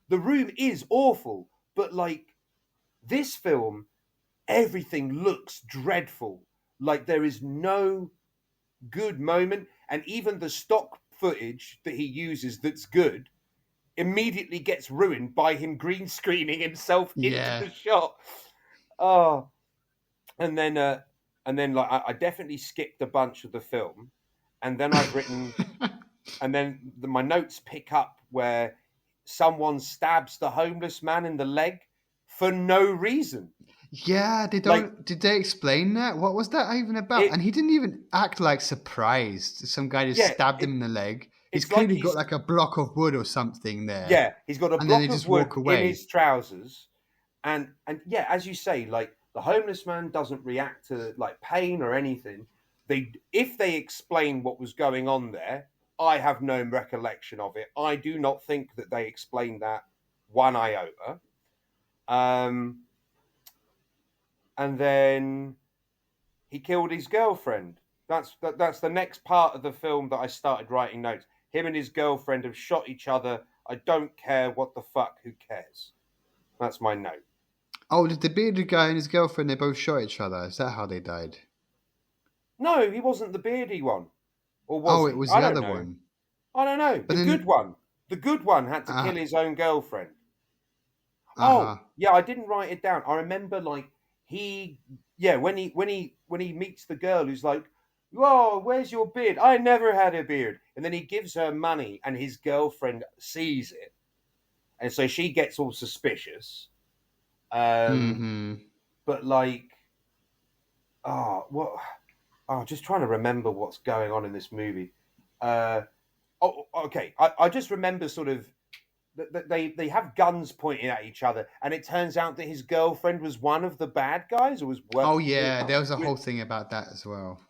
is awful, but like this film, everything looks dreadful. Like there is no good moment, and even the stock footage that he uses that's good immediately gets ruined by him green screening himself into Yeah. the shot. Oh, and then like I definitely skipped a bunch of the film, and then I've written, and then my notes pick up where someone stabs the homeless man in the leg for no reason. Yeah, they Like don't. Did they explain that? What was that even about? it, And he didn't even act like surprised. Some guy just yeah, stabbed him in the leg. He's it's like clearly got like a block of wood or something there, he's got a and then they block of just wood walk in away. his trousers, and yeah, as you say, like the homeless man doesn't react to like pain or anything. If they explain what was going on there, I have no recollection of it. I do not think that they explained that one iota. Um, and then he killed his girlfriend. That's the next part of the film that I started writing notes. Him and his girlfriend have shot each other. I don't care what the fuck. Who cares? That's my note. Oh, did the bearded guy and his girlfriend, they both shot each other? Is that how they died? No, he wasn't the beardy one, or was Oh, it he? was I the don't other know. one. I don't know. But The good then, one. The good one had to uh kill his own girlfriend. huh. Oh, yeah, I didn't write it down. I remember like yeah, when he meets the girl who's like, "Whoa, where's your beard? I never had a beard." And then he gives her money and his girlfriend sees it. And so she gets all suspicious. Um, Mm-hmm. but like what just trying to remember what's going on in this movie. Uh okay. I just remember sort of they have guns pointing at each other, and it turns out that his girlfriend was one of the bad guys, or Oh yeah, there was a with whole thing about that as well.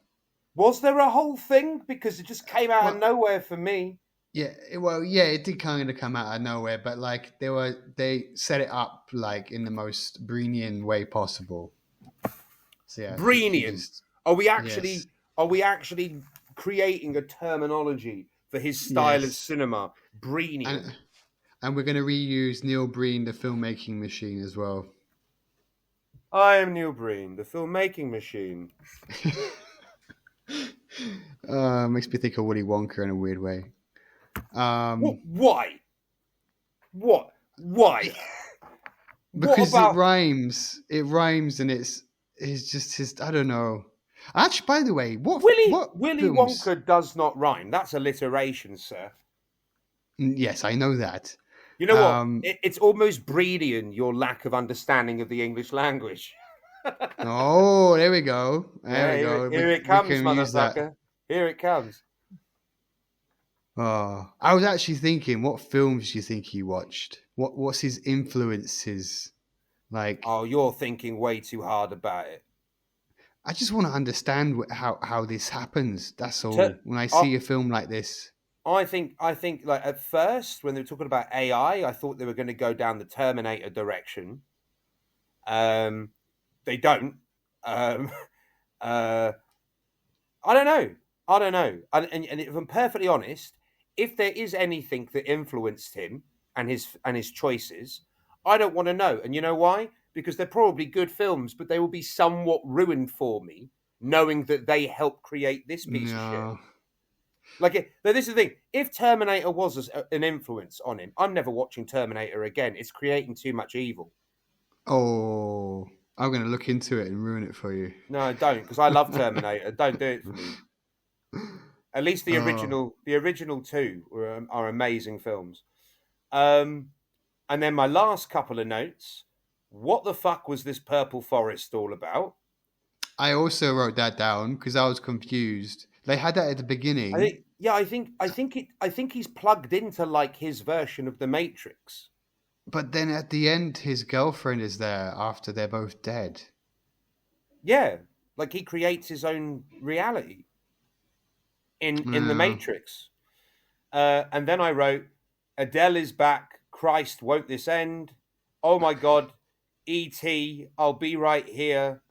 was there a whole thing? Because it just came out of Well, nowhere for me. yeah, well, yeah, it did kind of come out of nowhere, but like they set it up like in the most Breenian way possible. So yeah, he Breenian. just Are we yes, actually are we actually creating a terminology for his style of yes, cinema? Breenian. and and we're gonna reuse Neil Breen, the filmmaking machine, as well. I am Neil Breen, the filmmaking machine. Makes me think of Willy Wonka in a weird way. Um, Why? What? Why? What because it about rhymes, and it's just his. I don't know. Actually, by the way, what Willy films? Wonka does not rhyme. That's alliteration, sir. Yes, I know that. You know what? It's almost Breedian, your lack of understanding of the English language. Oh, there we go. There Yeah, we go. here it We comes, can use that. motherfucker. Here it comes. Oh, I was actually thinking, what films do you think he watched? What's his influences? Like, Oh, you're thinking way too hard about it. I just want to understand how this happens. That's To, all. When I I, see a film like this, I think like at first when they were talking about AI, I thought they were going to go down the Terminator direction. Um, they don't. Um, uh, I don't know. I don't know. And if I'm perfectly honest, if there is anything that influenced him and his choices, I don't want to know. And you know why? Because they're probably good films, but they will be somewhat ruined for me, knowing that they helped create this piece of shit. no. But this is the thing. If Terminator was an influence on him, I'm never watching Terminator again. It's creating too much evil. Oh, I'm going to look into it and ruin it for you. No, don't, because I love Terminator. Don't do it for me. At least Oh, the original two are amazing films. And then my last couple of notes. What the fuck was this purple forest all about? I also wrote that down because I was confused. They had that at the I beginning, think, yeah, I think he's plugged into like his version of the Matrix. but then at the end, his girlfriend is there after they're both dead. Yeah, like he creates his own reality in the Uh, Matrix. And then I wrote, Adele is back. Christ, won't this end? Oh my God, E.T., I'll be right here.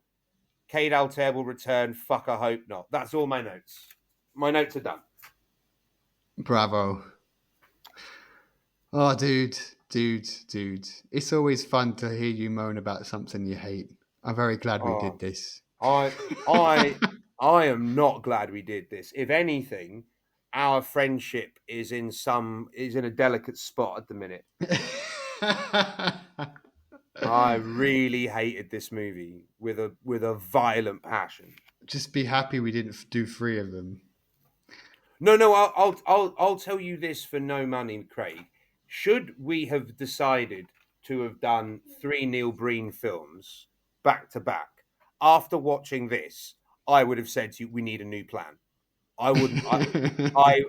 Cade Altair will return. Fuck, I hope not. That's all my notes. My notes are done. Bravo. Oh, dude. It's always fun to hear you moan about something you hate. I'm very glad we did Oh, this. I, I, I am not glad we did this. If anything, our friendship is in a delicate spot at the minute. I really hated this movie with a violent passion. Just be happy we didn't do three of them. No. I'll tell you this for no money, Craig. Should we have decided to have done three Neil Breen films back to back after watching this, I would have said to you, we need a new plan. I wouldn't. I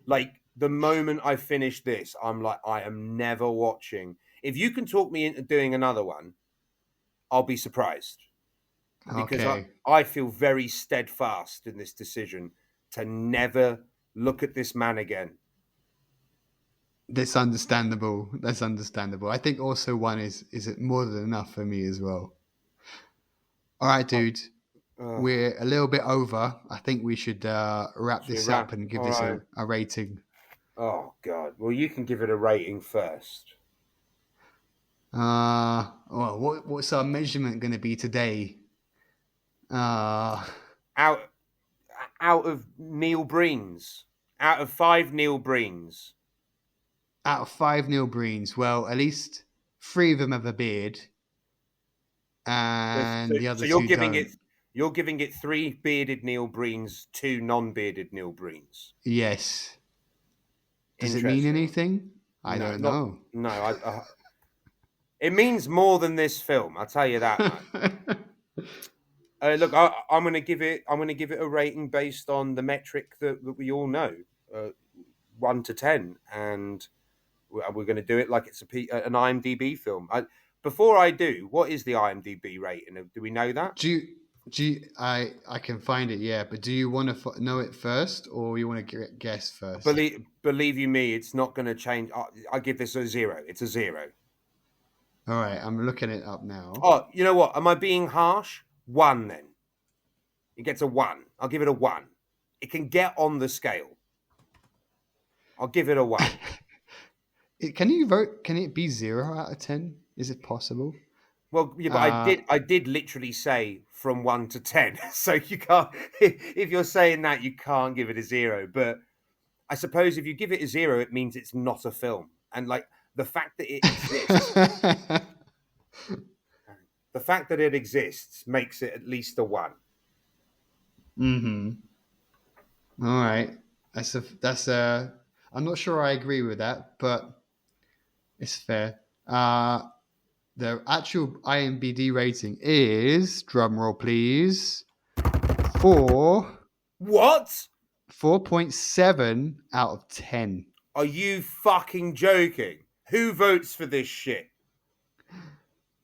like the moment I finish this, I'm like, I am never watching. If you can talk me into doing another one, I'll be surprised because Okay. I feel very steadfast in this decision to never look at this man again. That's understandable. That's understandable. I think also one is it more than enough for me as well. All right, Oh, dude. We're a little bit over. I think we should wrap should we this up wrap? and give All this right. a rating. Oh God. Well, you can give it a rating first. Well, what's our measurement going to be today? Uh, Out out of Neil Breens. Out of five Neil Breens. Out of five Neil Breens, well, at least three of them have a beard, So, and the so other two don't. you're giving it three bearded Neil Breens, two non-bearded Neil Breens. Yes. Does it mean Interesting. anything? I No, don't not know. no. It means more than this film. I'll tell you that much. Look, I'm going to give it. I'm going to give it a rating based on the metric that we all know, 1 to 10, and we're going to do it like it's an IMDb film. Before I do, what is the IMDb rating? Do we know that? do you, I can find it, yeah, but do you want to know it first or you want to guess first? Believe you me, it's not going to change. I give this a 0. It's a 0. All right, I'm looking it up now. Oh, you know what? Am I being harsh? 1 then. It gets a 1. I'll give it a 1. It can get on the scale. I'll give it a 1. Can you vote? Can it be 0 out of 10? Is it possible? Well, yeah, but Uh, I did literally say from 1 to 10. So you can't. If you're saying that, you can't give it a 0. But I suppose if you give it a 0, it means it's not a film. And like the fact that it exists, the fact that it exists makes it at least a 1. mm-hmm. All right. That's a. I'm not sure I agree with that, but it's fair. The actual IMDb rating is, drum roll please, four What? 4.7 out of 10. Are you fucking joking? Who votes for this shit?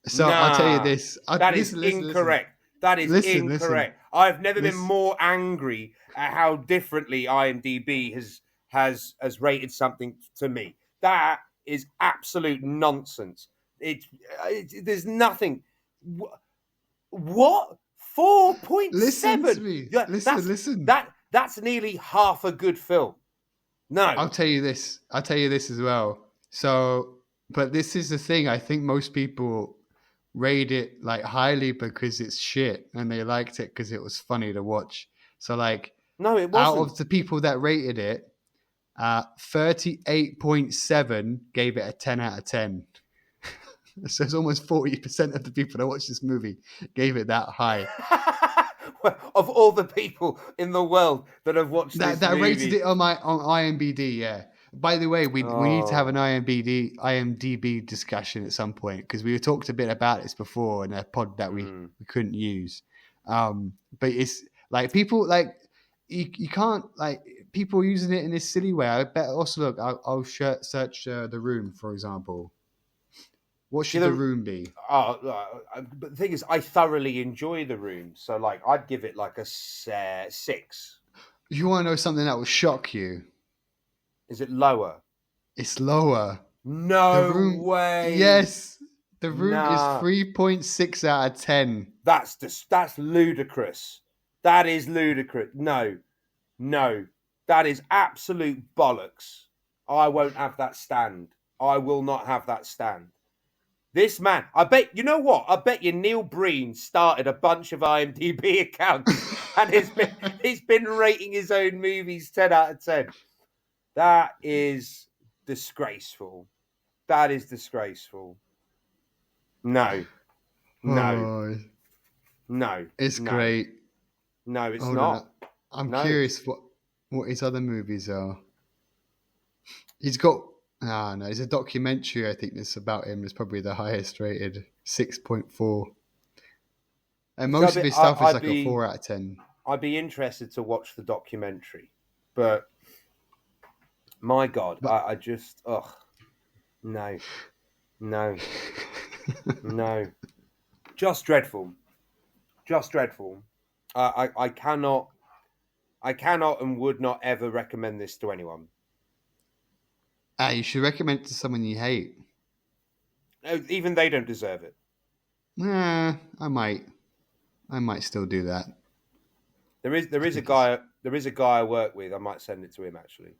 So I'll tell you Nah, this. that is Listen, incorrect. That is listen, incorrect. I've never been listen. more angry at how differently IMDb has rated something to me. That is absolute nonsense. There's nothing. What? Listen to 4.7? me. Yeah, Listen. that's nearly half a good film. No. I'll tell you this. I'll tell you this as well. So, but this is the thing. I think most people rate it like highly because it's shit, and they liked it because it was funny to watch. So, like, No, it Out wasn't. of the people that rated it, 38.7 gave it a 10 out of 10. So it's almost 40% of the people that watched this movie gave it that high. Of all the people in the world that have watched this That rated movie. it on IMDb, yeah. By the way, we need to have an Oh. IMDb discussion at some point, because we talked a bit about this before in a pod that we couldn't use. But it's like people like you can't like people using it in this silly way. I bet also look. I'll search The Room, for example. What See should The the Room be? but the thing is, I thoroughly enjoy The Room, so like I'd give it like a 6. You want to know something that will shock you? Is it lower? It's lower. The No Room, way. yes. The Room is Nah, 3.6 out of 10. that's ludicrous. That is ludicrous. No, no, that is absolute bollocks. I won't have that stand. I will not have that stand. This man, I bet, you know what? I bet you Neil Breen started a bunch of IMDb accounts and he's been rating his own movies 10 out of 10. That is disgraceful. That is disgraceful. No, no, Oh, no, it's no, great. no, it's Hold not. on. I'm No. curious what his other movies are. He's got no, it's a documentary I think that's about him. It's probably the highest rated, 6.4. And So most of his stuff is like a be 4 out of 10. I'd be interested to watch the documentary, but my God, But I just no, no, no, just dreadful, just dreadful. I cannot and would not ever recommend this to anyone. you should recommend it to someone you hate. Even they don't deserve it. Nah, I might still do that. There is a guy I work with. I might send it to him actually.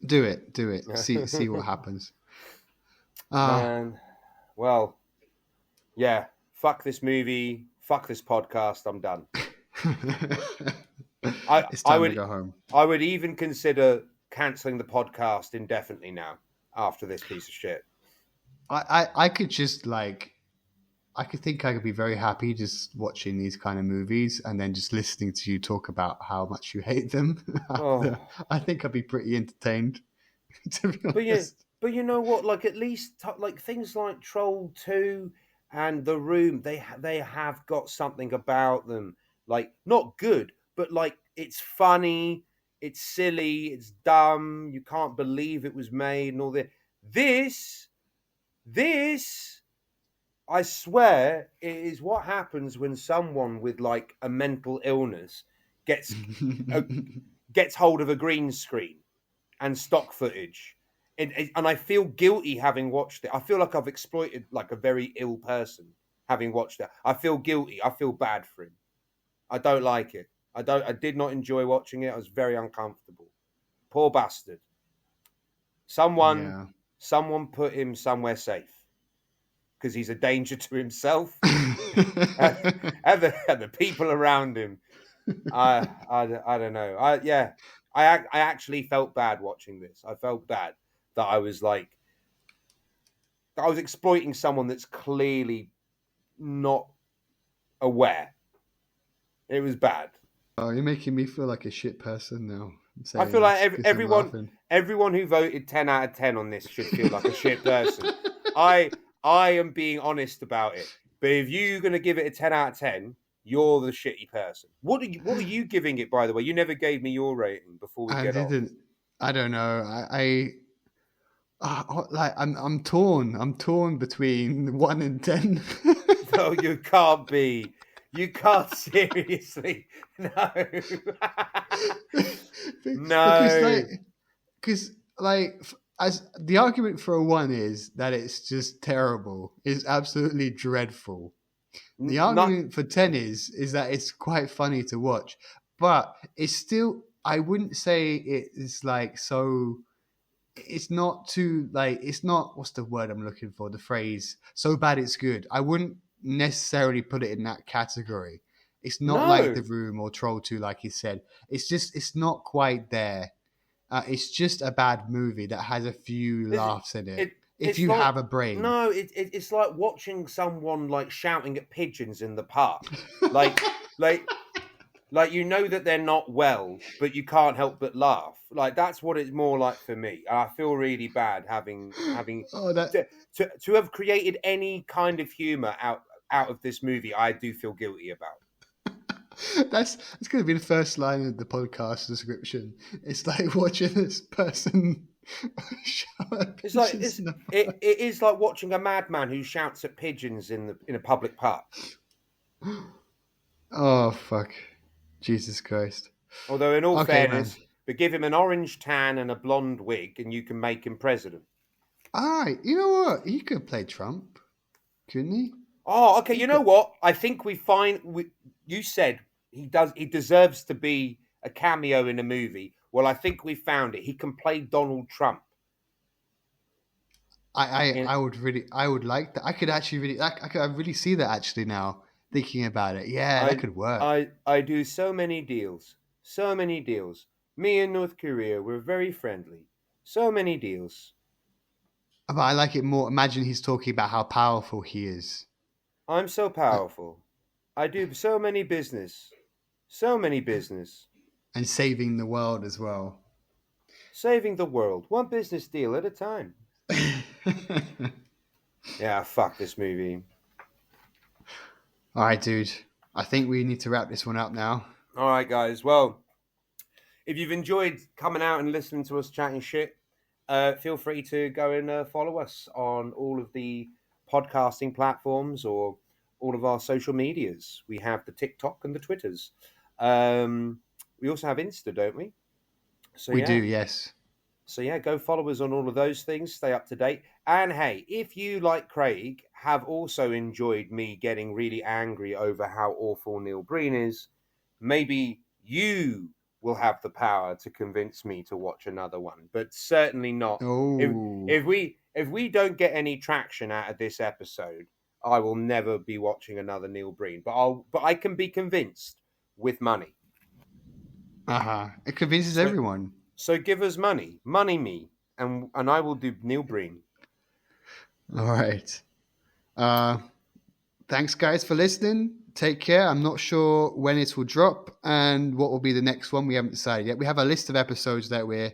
Do it. See what happens. Man, well, yeah. Fuck this movie. Fuck this podcast. I'm done. It's time to go home. I would even consider cancelling the podcast indefinitely now after this piece of shit. I could just like I could think I could be very happy just watching these kind of movies and then just listening to you talk about how much you hate them. Oh. I think I'd be pretty entertained, to be honest. But you know what? Like at least like things like Troll 2 and The Room, they have got something about them. Like not good, but like it's funny, it's silly, it's dumb. You can't believe it was made and all that. This, I swear, it is what happens when someone with like a mental illness gets gets hold of a green screen and stock footage. And I feel guilty having watched it. I feel like I've exploited like a very ill person having watched it. I feel guilty. I feel bad for him. I don't like it. I did not enjoy watching it. I was very uncomfortable. Poor bastard. Someone put him somewhere safe because he's a danger to himself and the people around him. I don't know. I actually felt bad watching this. I felt bad that I was exploiting someone that's clearly not aware. It was bad. Oh, you're making me feel like a shit person now. I feel like everyone who voted 10 out of 10 on this should feel like a shit person. I am being honest about it. But if you're going to give it a 10 out of 10, you're the shitty person. What are you giving it, by the way? You never gave me your rating before we get on. I don't know. I'm torn. I'm torn between 1 and 10. No, you can't be. You can't seriously. No. No. Because as the argument for a 1 is that it's just terrible. It's absolutely dreadful. The argument for 10 is that it's quite funny to watch, but it's still, I wouldn't say it is like so. It's not too like it's not what's the word I'm looking for? The phrase so bad it's good. I wouldn't necessarily put it in that category. It's not like No, The Room or Troll 2, like he said. It's not quite there. It's just a bad movie that has a few it's laughs in it. it, If it's you like have a brain. no, it's like watching someone like shouting at pigeons in the park, like like you know that they're not well, but you can't help but laugh. Like that's what it's more like for me. And I feel really bad having Oh, that to have created any kind of humor out of this movie. I do feel guilty about. that's going to be the first line of the podcast description. It's like watching this person shout at It's like pigeons in the it is like watching a madman who shouts at pigeons in a public park. Oh, fuck. Jesus Christ. Although, in all Okay, man. fairness, but give him an orange tan and a blonde wig, and you can make him president. All right. You know what? He could play Trump, couldn't he? Oh, okay. He You know could. what? I think we find. You said he does. He deserves to be a cameo in a movie. Well, I think we found it. He can play Donald Trump. In, I would like that. I could actually really, I could really see that actually now, thinking about it. Yeah, that I could work. I do so many deals. So many deals. Me and North Korea, we're very friendly. So many deals. But I like it more. Imagine he's talking about how powerful he is. I'm so powerful. I do so many business. So many business. And saving the world as well. Saving the world. One business deal at a time. Yeah, fuck this movie. All right, dude. I think we need to wrap this one up now. All right, guys. Well, if you've enjoyed coming out and listening to us chatting shit, feel free to go and follow us on all of the podcasting platforms or all of our social medias. We have the TikTok and the Twitters. We also have Insta, don't we? So We yeah. do, yes. So yeah, go follow us on all of those things. Stay up to date. And hey, if you, like Craig, have also enjoyed me getting really angry over how awful Neil Breen is, maybe you will have the power to convince me to watch another one. But certainly not. Oh. If we don't get any traction out of this episode, I will never be watching another Neil Breen. But I can be convinced with money. It convinces everyone. So give us money me, and I will do Neil Breen. All right. Thanks, guys, for listening. Take care. I'm not sure when it will drop and what will be the next one. We haven't decided yet. We have a list of episodes that we're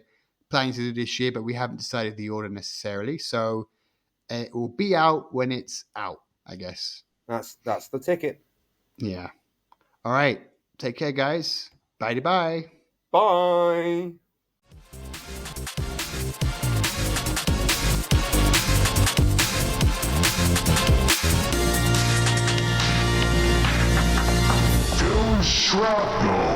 planning to do this year, but we haven't decided the order necessarily. So it will be out when it's out, I guess. That's the ticket. Yeah. All right. Take care, guys. Bye-bye. Bye. Shrapnel.